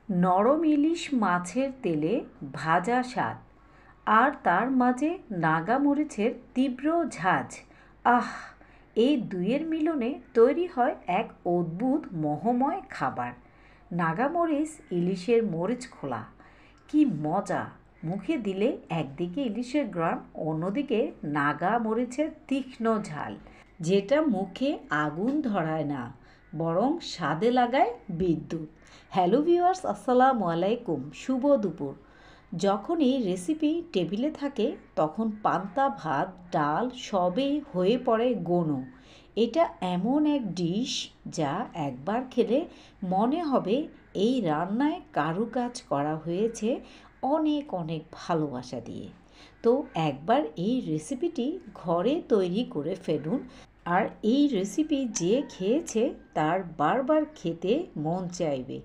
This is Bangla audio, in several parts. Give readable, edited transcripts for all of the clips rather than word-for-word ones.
নরম ইলিশ মাছের তেলে ভাজা স্বাদ আর তার মাঝে নাগা মরিচের তীব্র ঝাঁঝ। আহ, এই দুইয়ের মিলনে তৈরি হয় এক অদ্ভুত মোহময় খাবার। নাগা মরিচ ইলিশের মরিচ খোলা, কি মজা! মুখে দিলে একদিকে ইলিশের গ্রান, অন্যদিকে নাগা মরিচের তীক্ষ্ণ ঝাল, যেটা মুখে আগুন ধরায় না, বরং স্বাদে লাগায় বিদ্যুৎ। হ্যালো ভিউয়ার্স, আসসালামু আলাইকুম, শুভ দুপুর। যখন এই রেসিপি টেবিলে থাকে তখন পান্তা ভাত, ডাল সবই হয়ে পড়ে গৌণ। এটা এমন এক ডিশ যা একবার খেলে মনে হবে এই রান্নায় কারুকাজ করা হয়েছে অনেক অনেক ভালোবাসা দিয়ে। তো একবার এই রেসিপিটি ঘরে তৈরি করে ফেলুন, আর এই রেসিপি যে খেয়েছে তার বারবার খেতে মন চাইবে।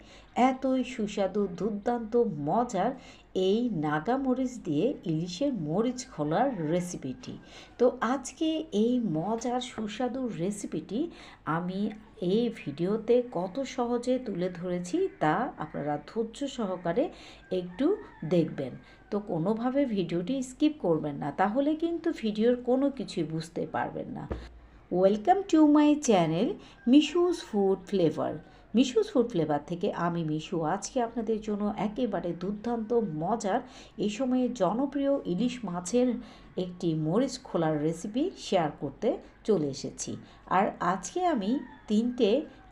এতই সুস্বাদু, দুর্দান্ত মজার এই নাগা মরিচ দিয়ে ইলিশের মরিচ খোলার রেসিপিটি। তো আজকে এই মজার সুস্বাদু রেসিপিটি আমি এই ভিডিওতে কত সহজে তুলে ধরেছি তা আপনারা ধৈর্য সহকারে একটু দেখবেন। তো কোনোভাবে ভিডিওটি স্কিপ করবেন না, তাহলে কিন্তু ভিডিওর কোনো কিছুই বুঝতে পারবেন না। Welcome to my channel মিশুস food flavour. মিশুস food flavour থেকে আমি মিশু আজকে আপনাদের জন্য একেবারে দুর্দান্ত মজার এই সময়ে জনপ্রিয় ইলিশ মাছের একটি মরিচ খোলার রেসিপি শেয়ার করতে চলে এসেছি। আর আজকে আমি তিনটে,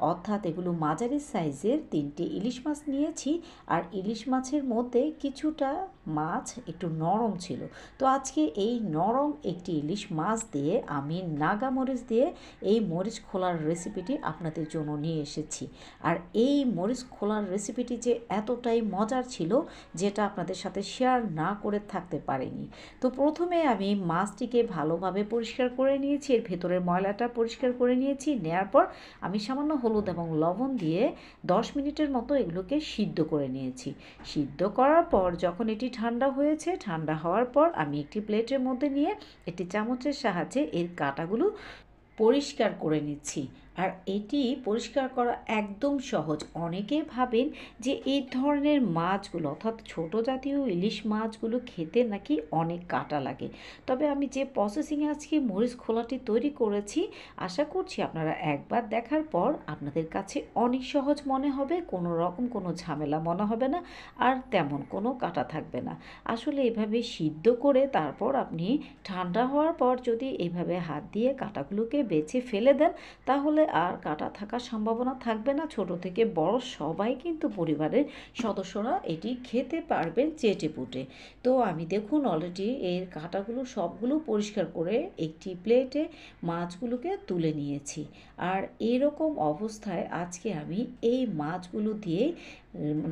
অর্থাৎ এগুলো মাঝারি সাইজের তিনটে ইলিশ মাছ নিয়েছি। আর ইলিশ মাছের মধ্যে কিছুটা মাছ একটু নরম ছিল। তো আজকে এই নরম একটি ইলিশ মাছ দিয়ে আমি নাগা মরিচ দিয়ে এই মরিচ খোলার রেসিপিটি আপনাদের জন্য নিয়ে এসেছি। আর এই মরিচ খোলার রেসিপিটি যে এতটাই মজার ছিল যেটা আপনাদের সাথে শেয়ার না করে থাকতে পারিনি। তো প্রথমে আমি মাছটিকে ভালোভাবে পরিষ্কার করে নিয়েছি, এর ভেতরের ময়লাটা পরিষ্কার করে নিয়েছি। নেওয়ার পর আমি সামান্য হলুদ এবং লবণ দিয়ে 10 মিনিটের মতো এগুলোকে সিদ্ধ করে নিয়েছি। সিদ্ধ করার পর যখন এটি ঠান্ডা হয়েছে, ঠান্ডা হওয়ার পর আমি একটি প্লেটের মধ্যে নিয়ে একটি চামচের সাহায্যে এর কাঁটাগুলো পরিষ্কার করে নিচ্ছি। আর এটি পরিষ্কার করা একদম সহজ। অনেকে ভাবেন যে এই ধরনের মাছগুলো, অর্থাৎ ছোট জাতীয় ইলিশ মাছগুলো খেতে নাকি অনেক কাঁটা লাগে। তবে আমি যে প্রসেসিংয়ে আজকে মরিচ খোলাটি তৈরি করেছি, আশা করছি আপনারা একবার দেখার পর আপনাদের কাছে অনেক সহজ মনে হবে, কোনো রকম কোনো ঝামেলা মনে হবে না, আর তেমন কোনো কাঁটা থাকবে না। আসলে এভাবে সিদ্ধ করে তারপর আপনি ঠান্ডা হওয়ার পর যদি এভাবে হাত দিয়ে কাঁটাগুলোকে বেছে ফেলে দেন, তাহলে আর কাঁটা থাকার সম্ভাবনা থাকবে না। ছোট থেকে বড় সবাই কিন্তু পরিবারের সদস্যরা এটি খেতে পারবেন চেটেপুটে। তো আমি দেখুন অলরেডি এর কাঁটাগুলো সবগুলো পরিষ্কার করে একটি প্লেটে মাছগুলোকে তুলে নিয়েছি। আর এরকম অবস্থায় আজকে আমি এই মাছগুলো দিয়ে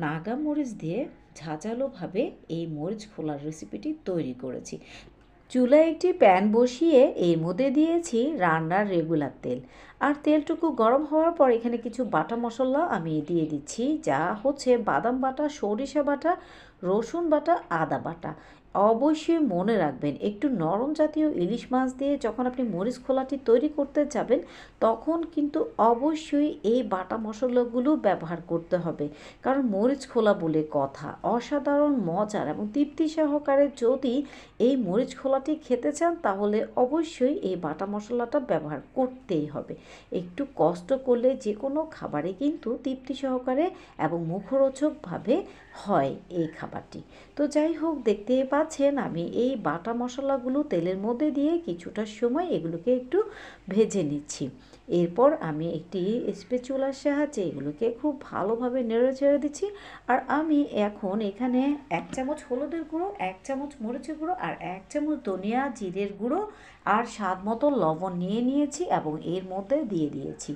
নাগা মরিচ দিয়ে ঝাঁঝালোভাবে এই মরিচ খোলার রেসিপিটি তৈরি করেছি। চুলায় একটি প্যান বসিয়ে এর মধ্যে দিয়েছি রান্নার রেগুলার তেল। আর তেলটুকু গরম হওয়ার পর এখানে কিছু বাটা মশলা আমি দিয়ে দিচ্ছি, যা হচ্ছে বাদাম বাটা, সরিষা বাটা, রসুন বাটা, আদা বাটা। অবশ্যই মনে রাখবেন, একটু নরম জাতীয় ইলিশ মাছ দিয়ে যখন আপনি মরিচ খোলাটি তৈরি করতে যাবেন, তখন কিন্তু অবশ্যই এই বাটা মশলাগুলো ব্যবহার করতে হবে। কারণ মরিচ খোলা বলে কথা, অসাধারণ মজার এবং তৃপ্তি সহকারে যদি এই মরিচ খোলাটি খেতে চান, তাহলে অবশ্যই এই বাটা মশলাটা ব্যবহার করতেই হবে। একটু কষ্ট করলে যে কোনো খাবারে কিন্তু তৃপ্তি সহকারে এবং মুখরোচকভাবে হয় এই খাবারটি। তো যাই হোক, দেখতেই পাচ্ছেন আমি এই বাটা মশলাগুলো তেলের মধ্যে দিয়ে কিছুটা সময় এগুলোকে একটু ভেজে নিচ্ছি। এরপর আমি একটি স্প্যাচুলার সাহায্যে এগুলোকে খুব ভালোভাবে নেড়ে চেড়ে দিচ্ছি। আর আমি এখন এখানে 1 চামচ হলুদের গুঁড়ো, 1 চামচ মরিচের গুঁড়ো আর 1 চামচ ধনিয়া জিরের গুঁড়ো আর স্বাদ মতো লবণ নিয়ে নিয়েছি এবং এর মধ্যে দিয়ে দিয়েছি।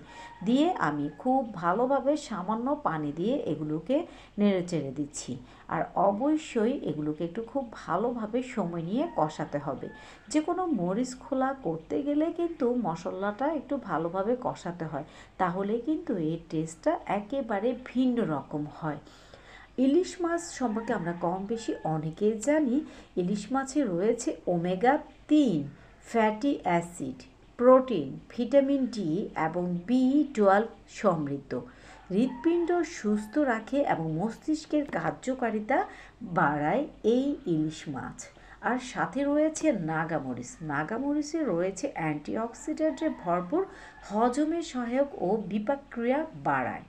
দিয়ে আমি খুব ভালোভাবে সামান্য পানি দিয়ে এগুলোকে নেড়ে চেড়ে দিচ্ছি। আর অবশ্যই এগুলোকে একটু খুব ভালোভাবে সময় নিয়ে কষাতে হবে। যে কোনো মরিচ খোলা করতে গেলে কিন্তু মশলাটা একটু ভালোভাবে কষাতে হয়, তাহলে কিন্তু এর টেস্টটা একেবারে ভিন্ন রকম হয়। ইলিশ মাছ সম্পর্কে আমরা কম বেশি অনেকেই জানি, ইলিশ মাছে রয়েছে omega-3 fatty acid, protein, vitamin D এবং বি12 সমৃদ্ধ। হৃৎপিণ্ড সুস্থ রাখে এবং মস্তিষ্কের কার্যকারিতা বাড়ায় এই ইলিশ মাছ। আর সাথে রয়েছে নাগামরিচ। নাগামরিচে রয়েছে অ্যান্টিঅক্সিডেন্টে ভরপুর, হজমে সহায়ক ও বিপাক ক্রিয়া বাড়ায়।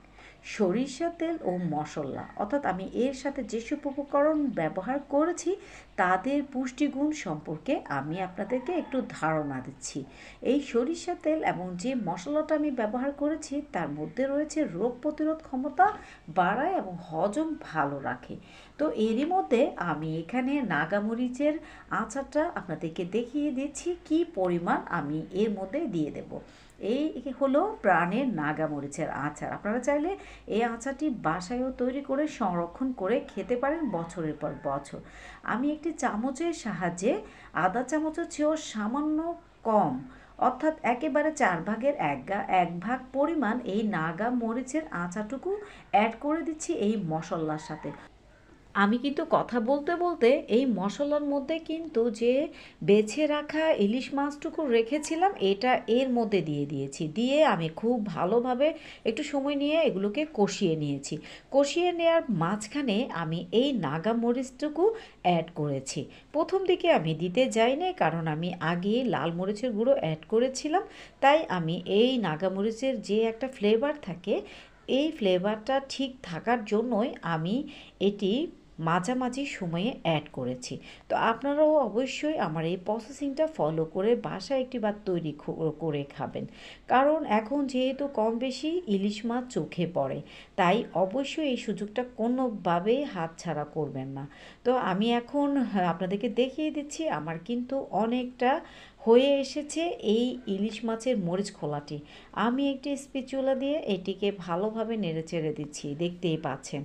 সরিষা তেল ও মশলা, অর্থাৎ আমি এর সাথে যেসব উপকরণ ব্যবহার করেছি তাদের পুষ্টিগুণ সম্পর্কে আমি আপনাদেরকে একটু ধারণা দিচ্ছি। এই সরিষা তেল এবং যে মশলাটা আমি ব্যবহার করেছি তার মধ্যে রয়েছে রোগ প্রতিরোধ ক্ষমতা বাড়ায় এবং হজম ভালো রাখে। তো এরই মধ্যে আমি এখানে নাগামরিচের আচারটা আপনাদেরকে দেখিয়ে দিচ্ছি কি পরিমাণ আমি এর মধ্যে দিয়ে দেব। এই হলো প্রাণের নাগামরিচের আচার। আপনারা চাইলে এই আচারটি বাসায়ও তৈরি করে সংরক্ষণ করে খেতে পারেন বছরের পর বছর। আমি একটি চামচের সাহায্যে আধা চামচের চেয়েও সামান্য কম, অর্থাৎ একেবারে 4 ভাগের 1 ভাগ পরিমাণ এই নাগা মরিচের আচারটুকু অ্যাড করে দিচ্ছি এই মশলার সাথে। আমি কিন্তু কথা বলতে বলতে এই মশলার মধ্যে কিন্তু যে বেছে রাখা ইলিশ মাছটুকু রেখেছিলাম এটা এর মধ্যে দিয়ে দিয়েছি। দিয়ে আমি খুব ভালোভাবে একটু সময় নিয়ে এগুলোকে কষিয়ে নিয়েছি। কষিয়ে নেওয়ার মাঝখানে আমি এই নাগা মরিচটুকু অ্যাড করেছি। প্রথম দিকে আমি দিতে যাইনি, কারণ আমি আগে লাল মরিচের গুঁড়ো অ্যাড করেছিলাম। তাই আমি এই নাগা মরিচের যে একটা ফ্লেভার থাকে, এই ফ্লেভারটা ঠিক থাকার জন্যই আমি এটি মাঝামাঝি সময়ে অ্যাড করেছি। তো আপনারাও অবশ্যই আমার এই প্রসেসিংটা ফলো করে বাসায় একটিবার তৈরি করে খাবেন, কারণ এখন যেহেতু কম বেশি ইলিশ মাছ চোখে পড়ে, তাই অবশ্যই এই সুযোগটা কোনোভাবেই হাতছাড়া করবেন না। তো আমি এখন আপনাদেরকে দেখিয়ে দিচ্ছি আমার কিন্তু অনেকটা হয়ে এসেছে এই ইলিশ মাছের মরিচ খোলাটি। আমি একটি স্প্যাচুলা দিয়ে এটিকে ভালোভাবে নেড়েচেড়ে দিচ্ছি, দেখতেই পাচ্ছেন।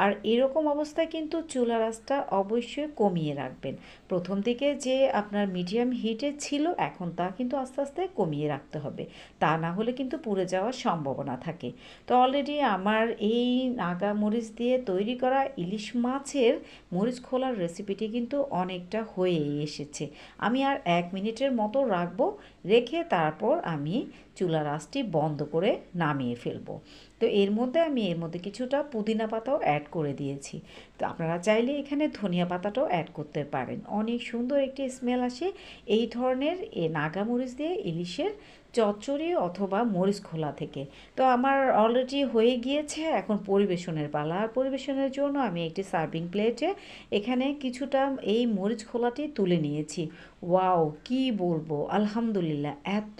আর এরকম অবস্থায় কিন্তু চুলার আঁচটা অবশ্যই কমিয়ে রাখবেন। প্রথম দিকে যে আপনার মিডিয়াম হিটে ছিল, এখন তা কিন্তু আস্তে আস্তে কমিয়ে রাখতে হবে, তা না হলে কিন্তু পুড়ে যাওয়ার সম্ভাবনা থাকে। তো অলরেডি আমার এই নাগা মরিচ দিয়ে তৈরি করা ইলিশ মাছের মরিচ খোলার রেসিপিটি কিন্তু অনেকটা হয়েই এসেছে। আমি আর 1 মিনিটের মতো রাখবো, রেখে তারপর আমি চুলার আঁচটি বন্ধ করে নামিয়ে ফেলবো। তো এর মধ্যে কিছুটা পুদিনা পাতাও অ্যাড করে দিয়েছি। তো আপনারা চাইলে এখানে ধনিয়া পাতাটাও অ্যাড করতে পারেন, অনেক সুন্দর একটি স্মেল আসে এই ধরনের নাগা মরিচ দিয়ে ইলিশের চচ্চড়ি অথবা মরিচ খোলা থেকে। তো আমার অলরেডি হয়ে গিয়েছে, এখন পরিবেশনের পালা। আর পরিবেশনের জন্য আমি একটি সার্ভিং প্লেটে এখানে কিছুটা এই মরিচ খোলাটি তুলে নিয়েছি। ওয়াও, কি বলবো, আলহামদুলিল্লাহ, এত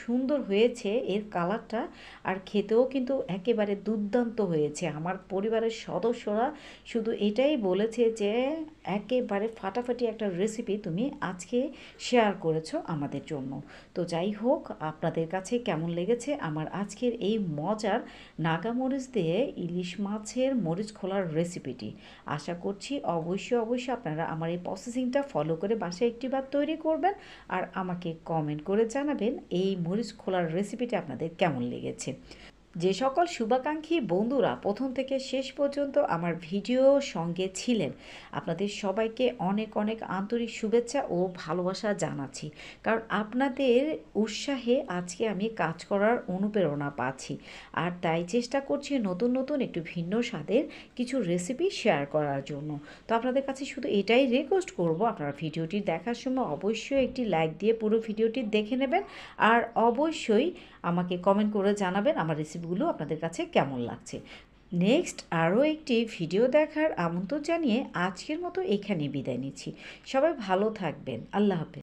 সুন্দর হয়েছে এর কালারটা, আর খেতেও কিন্তু একেবারে দুর্দান্ত হয়েছে। আমার পরিবারের সদস্যরা শুধু এটাই বলেছে যে একেবারে ফাটাফাটি একটা রেসিপি তুমি আজকে শেয়ার করেছো আমাদের জন্য। তো যাই হোক, আপনাদের কাছে কেমন লেগেছে আমার আজকের এই মজার নাগা মরিচ দিয়ে ইলিশ মাছের মরিচ খোলার রেসিপিটি? আশা করছি অবশ্যই আপনারা আমার এই প্রসেসিংটা ফলো করে বাসায় একটিবার তৈরি করবেন, আর আমাকে কমেন্ট করে জানাবেন এই মরিচ খোলার রেসিপিটা আপনাদের কেমন লেগেছে। যে সকল শুভাকাঙ্ক্ষী বন্ধুরা প্রথম থেকে শেষ পর্যন্ত আমার ভিডিও সঙ্গে ছিলেন, আপনাদের সবাইকে অনেক অনেক আন্তরিক শুভেচ্ছা ও ভালোবাসা জানাচ্ছি, কারণ আপনাদের উৎসাহে আজকে আমি কাজ করার অনুপ্রেরণা পাচ্ছি। আর তাই চেষ্টা করছি নতুন নতুন একটু ভিন্ন স্বাদের কিছু রেসিপি শেয়ার করার জন্য। তো আপনাদের কাছে শুধু এটাই রিকোয়েস্ট করব, আপনারা ভিডিওটি দেখার সময় অবশ্যই একটি লাইক দিয়ে পুরো ভিডিওটি দেখে নেবেন, আর অবশ্যই আমাকে কমেন্ট করে জানাবেন আমার রেসিপিগুলো আপনাদের কাছে কেমন লাগছে। নেক্সট আরও একটি ভিডিও দেখার আমন্ত্রণ জানিয়ে আজকের মতো এখানেই বিদায় নিচ্ছি। সবাই ভালো থাকবেন। আল্লাহ হাফেজ।